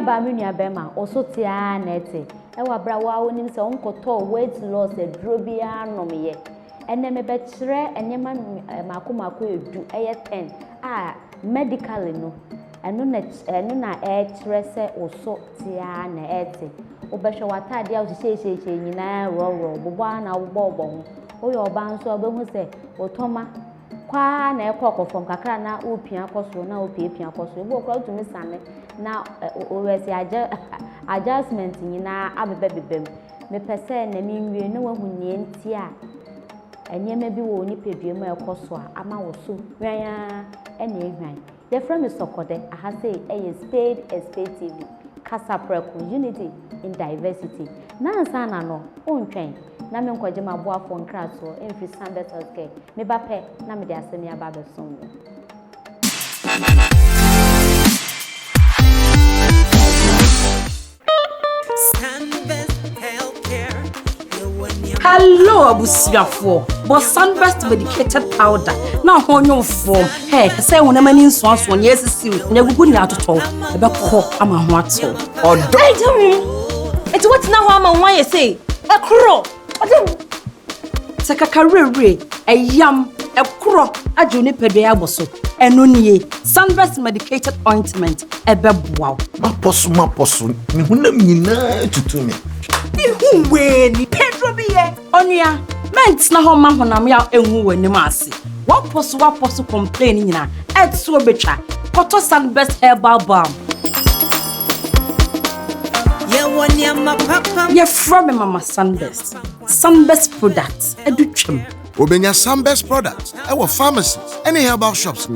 ba me nua bema oso tia na ete e wa bra wa onim se onkoto weight loss aduro bia nomye ene me be kire enyema mako edu eye 10 medically no eno na e kire se oso tia na ete obehwe watade a ohyehyehye nyina ro bobo na bobo ho oyo oba nso obehu se otoma kwa na ekokofom kakra na opia koso na opiepia koso ebo okra tumi sane na owesi adjustment nyina abebebem me pese na mi nwie na wahu nie nti a enyema bi wo ni peduemu ekoso a ama wo so hwan ena ehwan ye from Sokode aha say Spade TV Kasapreko unity in diversity na sana no ontwen na me nkwaje maboafo nkraso emfi standard healthcare me bape na me de asemi aba besom Hello abusiafo bo sunburst medicated powder na honyo form hey say wona mani nso aso nya esisiw nya gugu ni atoto e be ko ama ho ato odo hey tell eti what na ho ama wan ye say ekro odo sakakarere eyam ekro ajo ni pedwe aboso eno nie sunburst medicated ointment e be boaw maposo ni hunam nyina tutumi Ihuwe ni Pedro biye onia ment na ho ma honam ya enhu wanim ase waposo complain nyina etso betwa koto sunburst herbal balm ye wonia ma papa ye from mama sunburst products edutwem Obenya sunburst products our pharmacies any herbal shops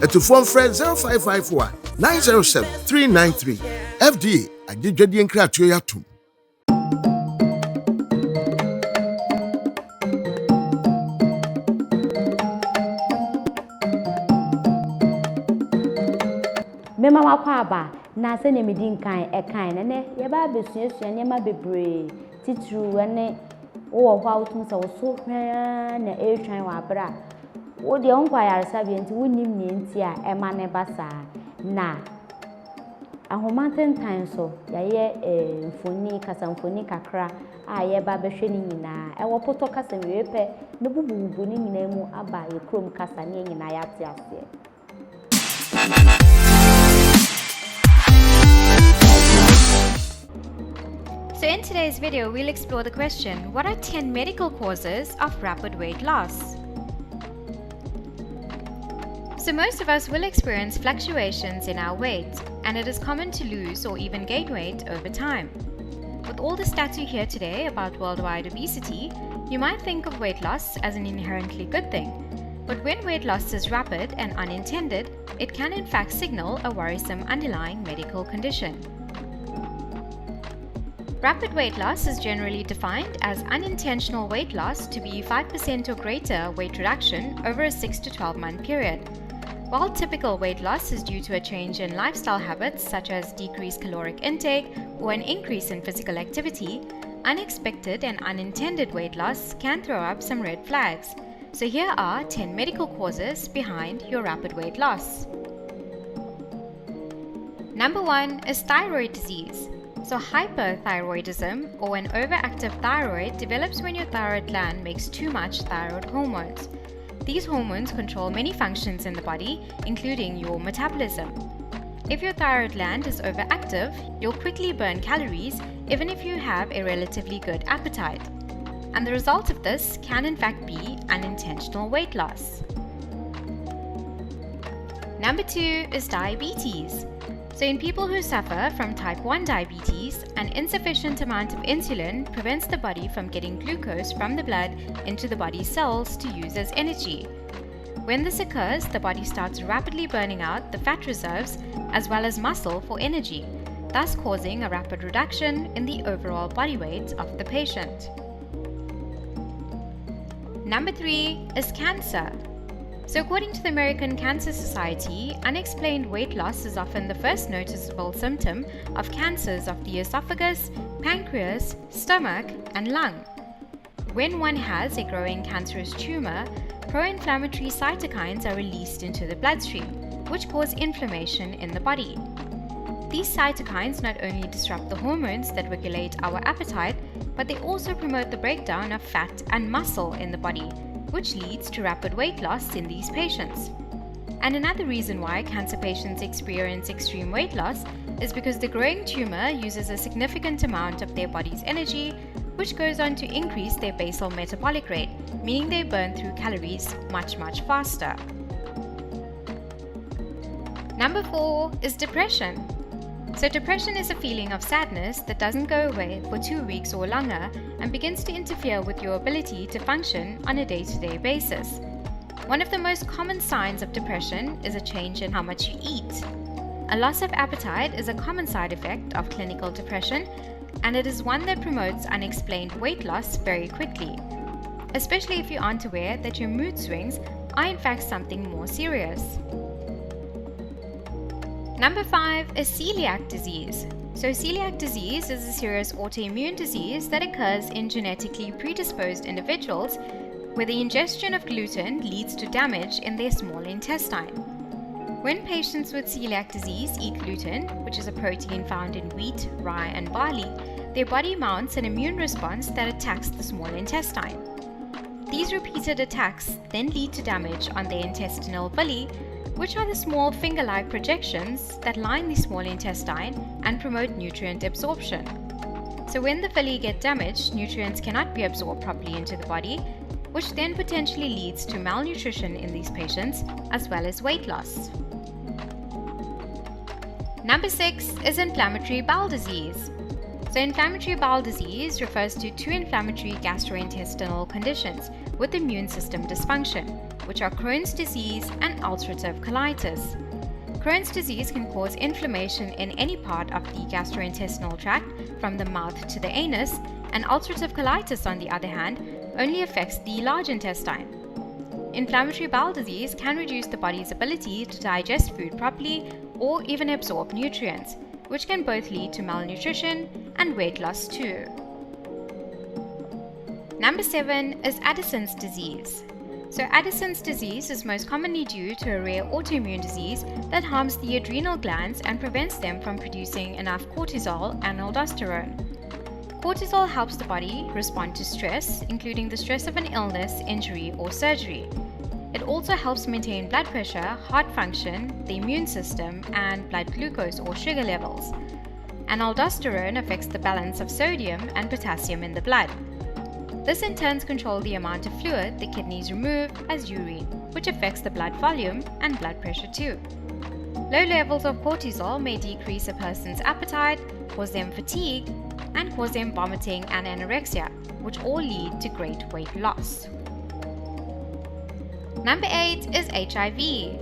at to phone friend 0554 907 393 FDA agidwadi enkratuo yatum me mama kwa aba na se ne medin kan e kan ne ye ba besuasua ne ma bebre titru ene wo ho autum se wo so hwan na e twan wa bra wo de onkwa yaresa bi enti wonim ne enti a e ma ne basa na ahomanten tan so ye mfoni kasa mfoni kakra a ye ba behwe ni nyina e wo poto kasa mepe ne bububu ni nyina mu aba ye krom kasa ne nyina ya ate ase. So in today's video, we'll explore the question, what are 10 medical causes of rapid weight loss? So most of us will experience fluctuations in our weight, and it is common to lose or even gain weight over time. With all the stats you hear today about worldwide obesity, you might think of weight loss as an inherently good thing. But when weight loss is rapid and unintended, it can in fact signal a worrisome underlying medical condition. Rapid weight loss is generally defined as unintentional weight loss to be 5% or greater weight reduction over a 6 to 12 month period. While typical weight loss is due to a change in lifestyle habits such as decreased caloric intake or an increase in physical activity, unexpected and unintended weight loss can throw up some red flags. So here are 10 medical causes behind your rapid weight loss. Number 1 is thyroid disease. So hyperthyroidism, or an overactive thyroid, develops when your thyroid gland makes too much thyroid hormones. These hormones control many functions in the body, including your metabolism. If your thyroid gland is overactive, you'll quickly burn calories even if you have a relatively good appetite. And the result of this can in fact be unintentional weight loss. Number 2 is diabetes. So in people who suffer from type 1 diabetes, an insufficient amount of insulin prevents the body from getting glucose from the blood into the body's cells to use as energy. When this occurs, the body starts rapidly burning out the fat reserves as well as muscle for energy, thus causing a rapid reduction in the overall body weight of the patient. Number 3 is cancer. So according to the American Cancer Society, unexplained weight loss is often the first noticeable symptom of cancers of the esophagus, pancreas, stomach, and lung. When one has a growing cancerous tumor, pro-inflammatory cytokines are released into the bloodstream, which cause inflammation in the body. These cytokines not only disrupt the hormones that regulate our appetite, but they also promote the breakdown of fat and muscle in the body, which leads to rapid weight loss in these patients. And another reason why cancer patients experience extreme weight loss is because the growing tumor uses a significant amount of their body's energy, which goes on to increase their basal metabolic rate, meaning they burn through calories much faster. Number 4 is depression. So depression is a feeling of sadness that doesn't go away for 2 weeks or longer and begins to interfere with your ability to function on a day-to-day basis. One of the most common signs of depression is a change in how much you eat. A loss of appetite is a common side effect of clinical depression, and it is one that promotes unexplained weight loss very quickly, especially if you aren't aware that your mood swings are in fact something more serious. Number 5 is celiac disease. So celiac disease is a serious autoimmune disease that occurs in genetically predisposed individuals where the ingestion of gluten leads to damage in their small intestine. When patients with celiac disease eat gluten, which is a protein found in wheat, rye, and barley, their body mounts an immune response that attacks the small intestine. These repeated attacks then lead to damage on their intestinal villi, which are the small finger-like projections that line the small intestine and promote nutrient absorption. So when the villi get damaged, nutrients cannot be absorbed properly into the body, which then potentially leads to malnutrition in these patients as well as weight loss. Number 6 is inflammatory bowel disease. So inflammatory bowel disease refers to 2 inflammatory gastrointestinal conditions with immune system dysfunction, which are Crohn's disease and ulcerative colitis. Crohn's disease can cause inflammation in any part of the gastrointestinal tract from the mouth to the anus, and ulcerative colitis, on the other hand, only affects the large intestine. Inflammatory bowel disease can reduce the body's ability to digest food properly or even absorb nutrients, which can both lead to malnutrition and weight loss too. Number 7 is Addison's disease. So Addison's disease is most commonly due to a rare autoimmune disease that harms the adrenal glands and prevents them from producing enough cortisol and aldosterone. Cortisol helps the body respond to stress, including the stress of an illness, injury, or surgery. It also helps maintain blood pressure, heart function, the immune system, and blood glucose or sugar levels. And aldosterone affects the balance of sodium and potassium in the blood. This in turn controls the amount of fluid the kidneys remove as urine, which affects the blood volume and blood pressure too. Low levels of cortisol may decrease a person's appetite, cause them fatigue, and cause them vomiting and anorexia, which all lead to great weight loss. Number 8 is HIV.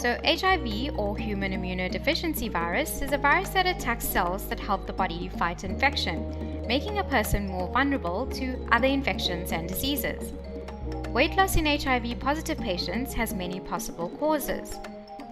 So HIV, or human immunodeficiency virus, is a virus that attacks cells that help the body fight infection, making a person more vulnerable to other infections and diseases. Weight loss in HIV-positive patients has many possible causes.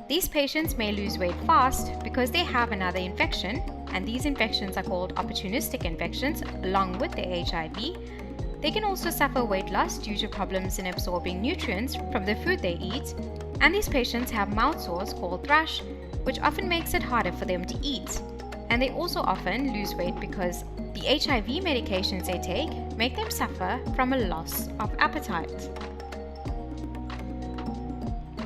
These patients may lose weight fast because they have another infection, and these infections are called opportunistic infections along with the HIV. They can also suffer weight loss due to problems in absorbing nutrients from the food they eat, and these patients have mouth sores called thrush, which often makes it harder for them to eat. And they also often lose weight because the HIV medications they take make them suffer from a loss of appetite.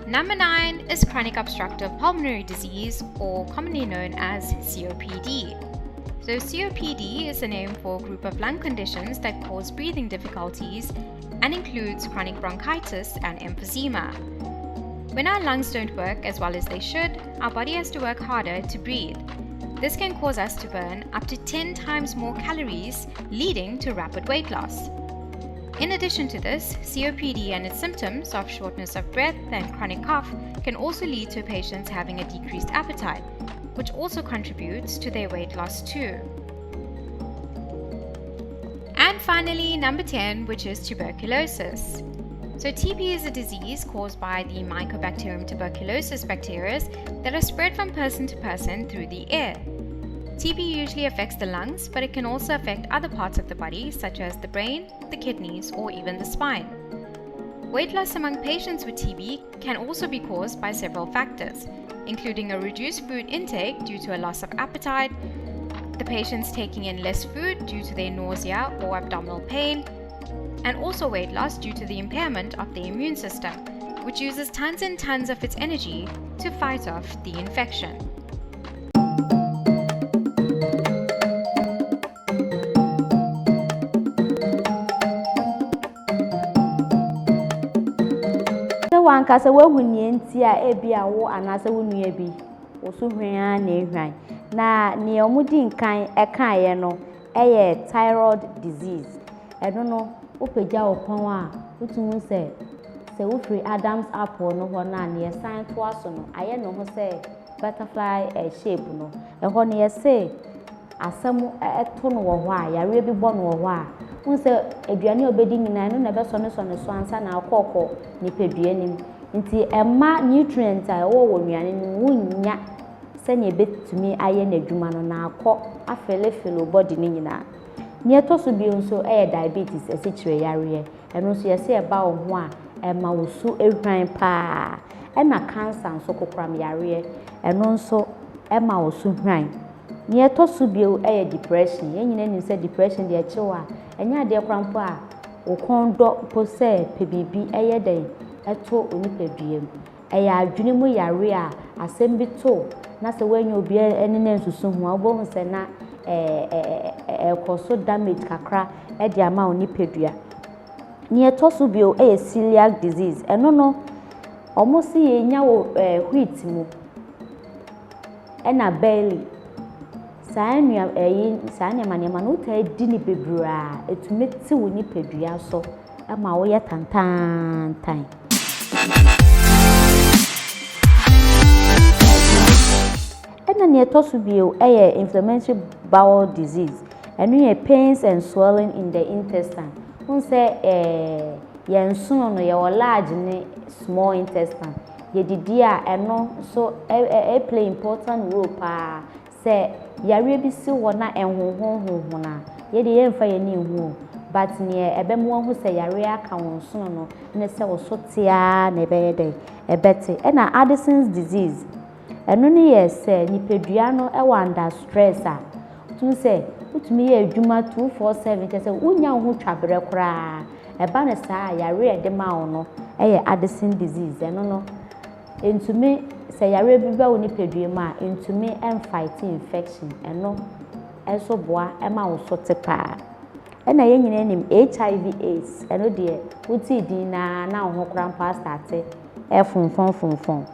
Number 9 is chronic obstructive pulmonary disease, or commonly known as COPD. So COPD is a name for a group of lung conditions that cause breathing difficulties and includes chronic bronchitis and emphysema. When our lungs don't work as well as they should, our body has to work harder to breathe. This can cause us to burn up to 10 times more calories, leading to rapid weight loss. In addition to this, COPD and its symptoms of shortness of breath and chronic cough can also lead to patients having a decreased appetite, which also contributes to their weight loss too. And finally, number 10, which is tuberculosis. So TB is a disease caused by the Mycobacterium tuberculosis bacteria that are spread from person to person through the air. TB usually affects the lungs, but it can also affect other parts of the body, such as the brain, the kidneys, or even the spine. Weight loss among patients with TB can also be caused by several factors, including a reduced food intake due to a loss of appetite, the patients taking in less food due to their nausea or abdominal pain, and also weight loss due to the impairment of the immune system, which uses tons and tons of its energy to fight off the infection. Wankasa wahu nienti a ebia wo anasa wo nua bi wo so hwan na ehwan na ne omudi nkan ekaye no eye thyroid disease eno no opagya opon a utumu se wo free Adam's apple no ho na ne san to aso no aye no ho se butterfly shape no ho ne se asam eto no wo ho a yare bi bo no wo ho a unse aduane obedi nyina no na be so so ansa na akọkọ ni pedua nim nti emma nutrient a wo nnuane no wunya se ne betumi aye na adwuma no na akọ afelefelo body ni nyina ne to so bi nso diabetes esikyire yare eno so yese eba wo ho a emma wo su ehwan pa na cancer nso kokram yare eno nso emma wo su hwan ne to so bi depression yenyina nim se depression de echewa enya de krampo a okondo pose pebibi den eto onipadua eya adwene mu yare a asem bi to na se wanyu obi enene nsusu ho obo se na koso damage kakra de ama onipadua ne eto so bi celiac disease eno no omo si yenya wo wheat mu ena barley Sanya sanya manema no ta di ni bebra etumeti woni padua so ama wo ye tantan ena ne to so bio inflammatory bowel disease enu ye pains and swelling in the intestine unse yensu no ye large ni small intestine ye didi a eno so play important role pa se yare bi si wo na enhohonho na ye de yemfa ye ni hu but ne ebemu hu se yare aka won so no ne se wo so tia na ebede ebete na Addison's disease eno ne ye se ni pedua no e wa under stress a tun se utumi ye adwuma 247 ke se unya hu twabere kora eba ne sa yare e de ma wo no Addison disease eno no entumi se yare bi ba woni pedua ma entumi fight infection eno eso boa ema wo so tepa ena ye nyina nim HIV AIDS eno de wuti di na ho kran pa start fonfon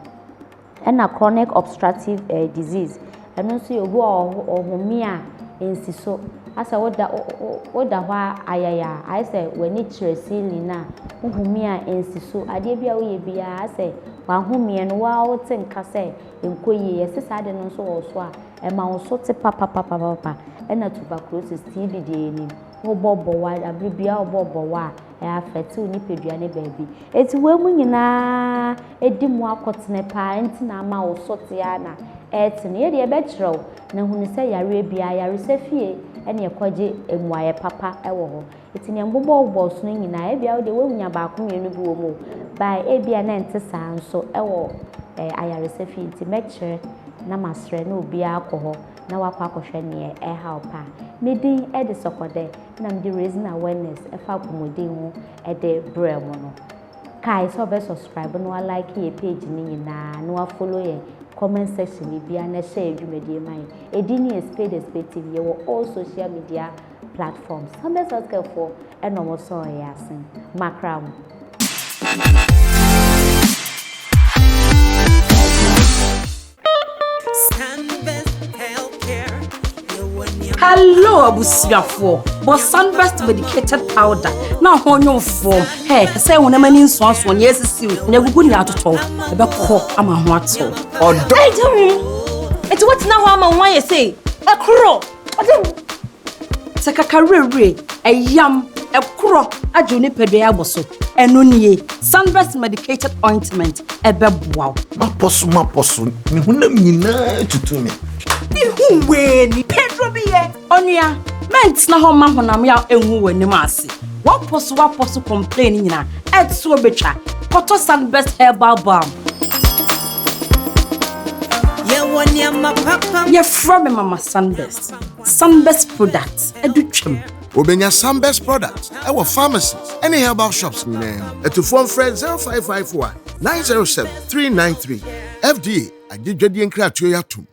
ena chronic obstructive disease eno so yobu ohumi a ensiso asa woda ho ayaya ai se wani chresili na ohumi a ensiso ade bia wo ye bia ase wa homie no wa wo tenka se enkoyi yesesa de no so wo so a ema wo so te papa ena tuberculosis TB de ni wo bobo wa abibia wo bobo wa affect ni pedua ne baabi eti we mu nyina edi mu akotene pa enti na ma wo so te ana etene ye de e be kyerɛw na hunu se yare bia yare se fie ene ekwaje emuaye papa ewo ho eti ne mbobo so nyina e bia wo de we hunya ba ko mienu bi wo mu by ebia na ente saa nso ewo ayare se fie enti mekere na masre na obi akọ na wakwa akohwe ne help a medin e de sokode na mde raising awareness e fa komodin ho e de brem no kai so be subscribe no like ye page ni nyina no follow ye comment section ni bia na share adwumedie mai edini Spade TV ye wo all social media platforms some be subscribe for e no mo so ya asen makram Hello, abusiafo. But Sunburst medicated powder. Now on your form. Hey, say when a man in swans one yes see never good out at all. About cock am a what or hey, tell me. It's what now I'm why you say a crow. Take a career, a yam, a crow, a juniper bosso, and nunye. Sunburst medicated ointment, a wow. Ma posso, to me. Who when Pedro be onia meant na home man am ya enwu wani maase what posso complaining na et so betwa Koto Sunburst herbal balm one year, my papa. You're from Mama Sunbest. Sunbest products. Educhem. Obenya Sunbest products. Our pharmacies. Any herbal shops. To phone friend 0551 907 393. FDA. I did Jedi and Kratio Yatum.